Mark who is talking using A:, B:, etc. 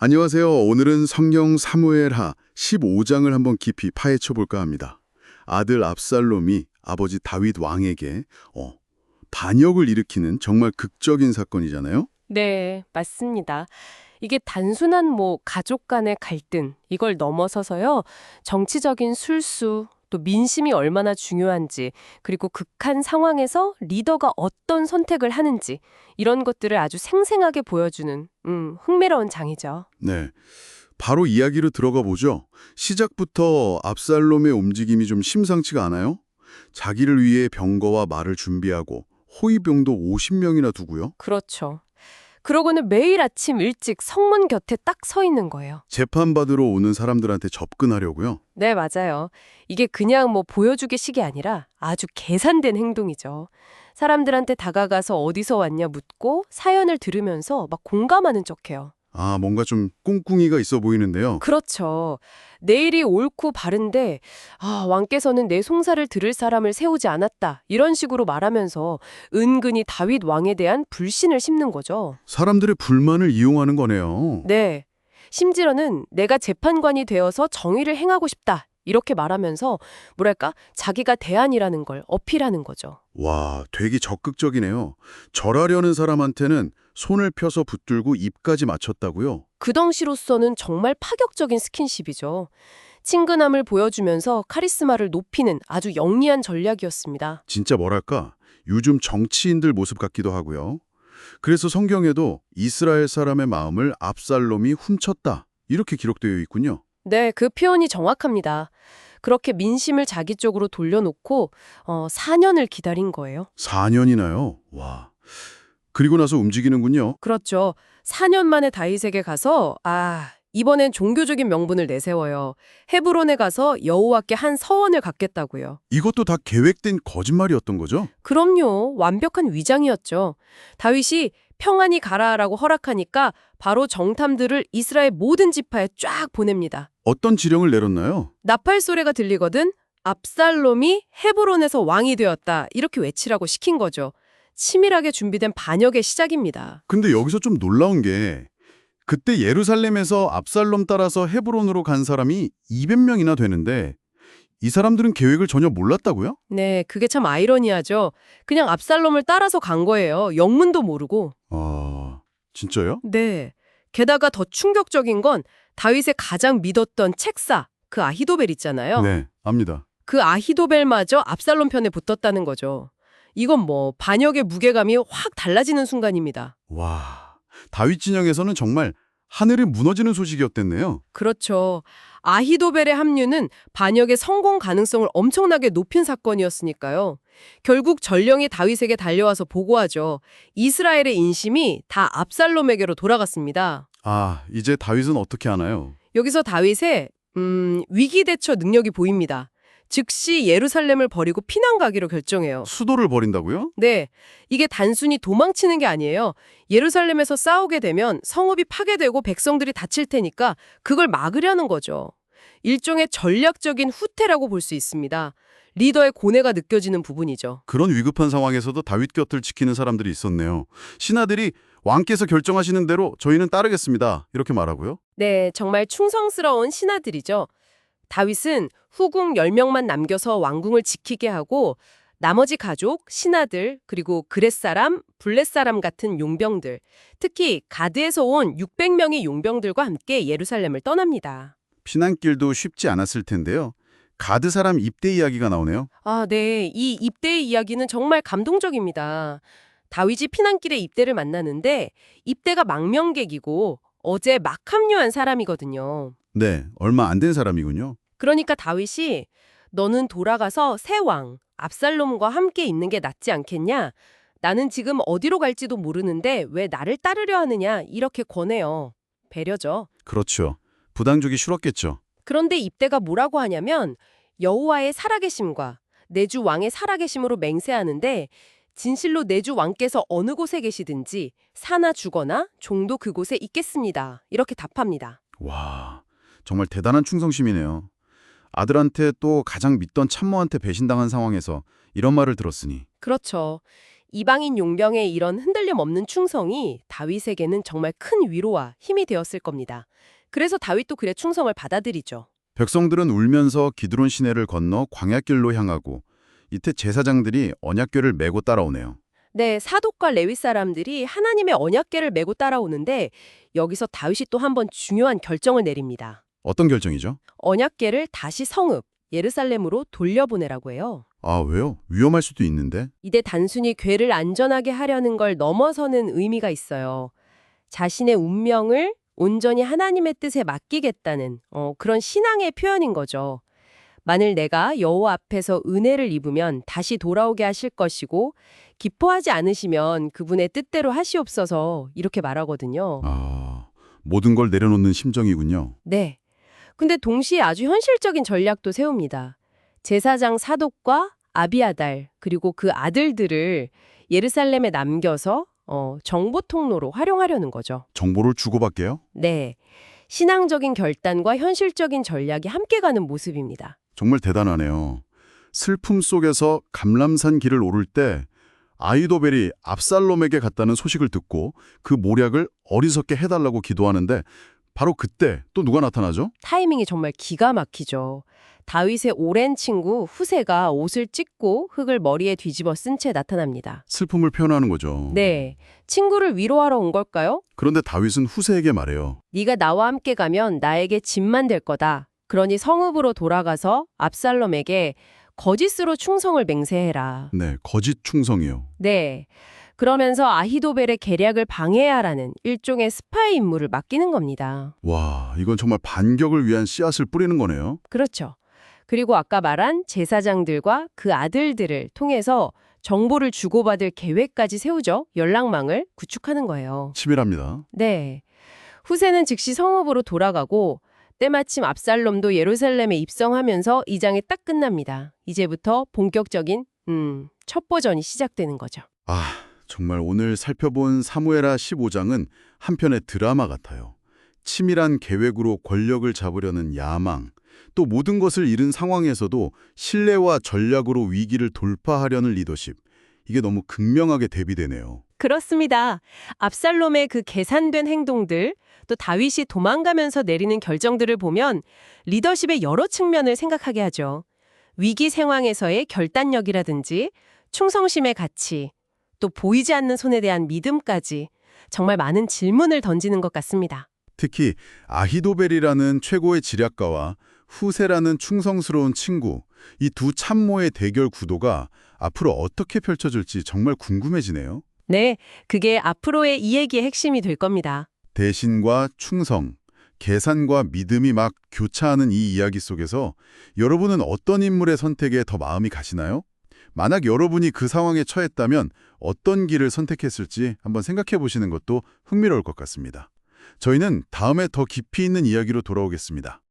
A: 안녕하세요. 오늘은 성경 사무엘하 15장을 한번 깊이 파헤쳐 볼까 합니다. 아들 압살롬이 아버지 다윗 왕에게 반역을 일으키는 정말 극적인 사건이잖아요.
B: 네, 맞습니다. 이게 단순한 가족 간의 갈등, 이걸 넘어서서요, 정치적인 술수, 또 민심이 얼마나 중요한지, 그리고 극한 상황에서 리더가 어떤 선택을 하는지, 이런 것들을 아주 생생하게 보여주는, 흥미로운 장이죠.
A: 네. 바로 이야기로 들어가 보죠. 시작부터 압살롬의 움직임이 좀 심상치가 않아요. 자기를 위해 병거와 말을 준비하고 호위병도 50명이나 두고요.
B: 그렇죠. 그러고는 매일 아침 일찍 성문 곁에 딱 서 있는 거예요.
A: 재판받으러 오는 사람들한테 접근하려고요.
B: 네, 맞아요. 이게 그냥 보여주기 식이 아니라 아주 계산된 행동이죠. 사람들한테 다가가서 어디서 왔냐 묻고 사연을 들으면서 막 공감하는 척해요.
A: 뭔가 좀 꿍꿍이가 있어 보이는데요.
B: 그렇죠. 내일이 옳고 바른데 왕께서는 내 송사를 들을 사람을 세우지 않았다. 이런 식으로 말하면서 은근히 다윗 왕에 대한 불신을 심는 거죠.
A: 사람들의 불만을 이용하는 거네요.
B: 네. 심지어는 내가 재판관이 되어서 정의를 행하고 싶다. 이렇게 말하면서 뭐랄까 자기가 대안이라는 걸 어필하는 거죠.
A: 와, 되게 적극적이네요. 절하려는 사람한테는 손을 펴서 붙들고 입까지 맞췄다고요?
B: 그 당시로서는 정말 파격적인 스킨십이죠. 친근함을 보여주면서 카리스마를 높이는 아주 영리한 전략이었습니다.
A: 진짜 뭐랄까, 요즘 정치인들 모습 같기도 하고요. 그래서 성경에도 이스라엘 사람의 마음을 압살롬이 훔쳤다. 이렇게 기록되어 있군요.
B: 네, 그 표현이 정확합니다. 그렇게 민심을 자기 쪽으로 돌려놓고 4년을 기다린 거예요.
A: 4년이나요? 와. 그리고 나서 움직이는군요.
B: 그렇죠. 4년 만에 다윗에게 가서 이번엔 종교적인 명분을 내세워요. 헤브론에 가서 여호와께 한 서원을 갖겠다고요.
A: 이것도 다 계획된 거짓말이었던 거죠?
B: 그럼요. 완벽한 위장이었죠. 다윗이 평안히 가라라고 허락하니까 바로 정탐들을 이스라엘 모든 지파에 쫙 보냅니다.
A: 어떤 지령을 내렸나요?
B: 나팔 소리가 들리거든 압살롬이 헤브론에서 왕이 되었다 이렇게 외치라고 시킨 거죠. 치밀하게 준비된 반역의 시작입니다.
A: 근데 여기서 좀 놀라운 게 그때 예루살렘에서 압살롬 따라서 헤브론으로 간 사람이 200명이나 되는데 이 사람들은 계획을 전혀 몰랐다고요?
B: 네, 그게 참 아이러니하죠. 그냥 압살롬을 따라서 간 거예요. 영문도 모르고.
A: 진짜요?
B: 네. 게다가 더 충격적인 건 다윗의 가장 믿었던 책사, 그 아히도벨 있잖아요.
A: 네, 압니다.
B: 그 아히도벨마저 압살롬 편에 붙었다는 거죠. 이건 반역의 무게감이 확 달라지는 순간입니다.
A: 와, 다윗 진영에서는 정말 하늘이 무너지는 소식이었댔네요.
B: 그렇죠. 아히도벨의 합류는 반역의 성공 가능성을 엄청나게 높인 사건이었으니까요. 결국 전령이 다윗에게 달려와서 보고하죠. 이스라엘의 인심이 다 압살롬에게로 돌아갔습니다.
A: 이제 다윗은 어떻게 하나요?
B: 여기서 다윗의 위기 대처 능력이 보입니다. 즉시 예루살렘을 버리고 피난 가기로 결정해요.
A: 수도를 버린다고요?
B: 네, 이게 단순히 도망치는 게 아니에요. 예루살렘에서 싸우게 되면 성읍이 파괴되고 백성들이 다칠 테니까 그걸 막으려는 거죠. 일종의 전략적인 후퇴라고 볼 수 있습니다. 리더의 고뇌가 느껴지는 부분이죠.
A: 그런 위급한 상황에서도 다윗 곁을 지키는 사람들이 있었네요. 신하들이 왕께서 결정하시는 대로 저희는 따르겠습니다. 이렇게 말하고요.
B: 네, 정말 충성스러운 신하들이죠. 다윗은 후궁 10명만 남겨서 왕궁을 지키게 하고 나머지 가족, 신하들, 그리고 그렛 사람, 블렛 사람 같은 용병들, 특히 가드에서 온 600명의 용병들과 함께 예루살렘을 떠납니다.
A: 피난길도 쉽지 않았을 텐데요. 가드 사람 입대 이야기가 나오네요.
B: 네. 이 입대의 이야기는 정말 감동적입니다. 다윗이 피난길에 입대를 만나는데 입대가 망명객이고 어제 막 합류한 사람이거든요.
A: 네, 얼마 안 된 사람이군요.
B: 그러니까 다윗이 너는 돌아가서 새 왕, 압살롬과 함께 있는 게 낫지 않겠냐? 나는 지금 어디로 갈지도 모르는데 왜 나를 따르려 하느냐? 이렇게 권해요. 배려죠.
A: 그렇죠. 부당 주기 싫었겠죠.
B: 그런데 입대가 뭐라고 하냐면 여호와의 살아계심과 내주 왕의 살아계심으로 맹세하는데 진실로 내주 왕께서 어느 곳에 계시든지 사나 죽거나 종도 그곳에 있겠습니다. 이렇게 답합니다.
A: 와, 정말 대단한 충성심이네요. 아들한테 또 가장 믿던 참모한테 배신당한 상황에서 이런 말을 들었으니.
B: 그렇죠. 이방인 용병의 이런 흔들림 없는 충성이 다윗에게는 정말 큰 위로와 힘이 되었을 겁니다. 그래서 다윗도 그의 충성을 받아들이죠.
A: 백성들은 울면서 기드론 시내를 건너 광야길로 향하고 이때 제사장들이 언약궤를 메고 따라오네요.
B: 네, 사독과 레위 사람들이 하나님의 언약궤를 메고 따라오는데 여기서 다윗이 또 한 번 중요한 결정을 내립니다.
A: 어떤 결정이죠?
B: 언약궤를 다시 성읍, 예루살렘으로 돌려보내라고 해요.
A: 아, 왜요? 위험할 수도 있는데.
B: 이때 단순히 궤를 안전하게 하려는 걸 넘어서는 의미가 있어요. 자신의 운명을 온전히 하나님의 뜻에 맡기겠다는 그런 신앙의 표현인 거죠. 만일 내가 여호와 앞에서 은혜를 입으면 다시 돌아오게 하실 것이고 기뻐하지 않으시면 그분의 뜻대로 하시옵소서 이렇게 말하거든요.
A: 아, 모든 걸 내려놓는 심정이군요.
B: 네. 근데 동시에 아주 현실적인 전략도 세웁니다. 제사장 사독과 아비아달 그리고 그 아들들을 예루살렘에 남겨서 정보 통로로 활용하려는 거죠.
A: 정보를 주고받게요?
B: 네. 신앙적인 결단과 현실적인 전략이 함께 가는 모습입니다.
A: 정말 대단하네요. 슬픔 속에서 감람산 길을 오를 때 아히도벨이 압살롬에게 갔다는 소식을 듣고 그 모략을 어리석게 해달라고 기도하는데 바로 그때 또 누가 나타나죠?
B: 타이밍이 정말 기가 막히죠. 다윗의 오랜 친구 후세가 옷을 찢고 흙을 머리에 뒤집어 쓴 채 나타납니다.
A: 슬픔을 표현하는 거죠.
B: 네. 친구를 위로하러 온 걸까요?
A: 그런데 다윗은 후세에게 말해요.
B: 네가 나와 함께 가면 나에게 짐만 될 거다. 그러니 성읍으로 돌아가서 압살롬에게 거짓으로 충성을 맹세해라.
A: 네, 거짓 충성이요.
B: 네. 그러면서 아히도벨의 계략을 방해하라는 일종의 스파이 임무를 맡기는 겁니다.
A: 와, 이건 정말 반격을 위한 씨앗을 뿌리는 거네요.
B: 그렇죠. 그리고 아까 말한 제사장들과 그 아들들을 통해서 정보를 주고받을 계획까지 세우죠. 연락망을 구축하는 거예요.
A: 치밀합니다.
B: 네. 후세는 즉시 성읍으로 돌아가고 때마침 압살롬도 예루살렘에 입성하면서 이 장이 딱 끝납니다. 이제부터 본격적인 첩보전이 시작되는 거죠.
A: 아, 정말 오늘 살펴본 사무엘하 15장은 한편의 드라마 같아요. 치밀한 계획으로 권력을 잡으려는 야망, 또 모든 것을 잃은 상황에서도 신뢰와 전략으로 위기를 돌파하려는 리더십. 이게 너무 극명하게 대비되네요.
B: 그렇습니다. 압살롬의 그 계산된 행동들, 또 다윗이 도망가면서 내리는 결정들을 보면 리더십의 여러 측면을 생각하게 하죠. 위기 상황에서의 결단력이라든지 충성심의 가치, 또 보이지 않는 손에 대한 믿음까지 정말 많은 질문을 던지는 것 같습니다.
A: 특히 아히도벨이라는 최고의 지략가와 후세라는 충성스러운 친구, 이 두 참모의 대결 구도가 앞으로 어떻게 펼쳐질지 정말 궁금해지네요.
B: 네, 그게 앞으로의 이 얘기의 핵심이 될 겁니다.
A: 대신과 충성, 계산과 믿음이 막 교차하는 이 이야기 속에서 여러분은 어떤 인물의 선택에 더 마음이 가시나요? 만약 여러분이 그 상황에 처했다면 어떤 길을 선택했을지 한번 생각해 보시는 것도 흥미로울 것 같습니다. 저희는 다음에 더 깊이 있는 이야기로 돌아오겠습니다.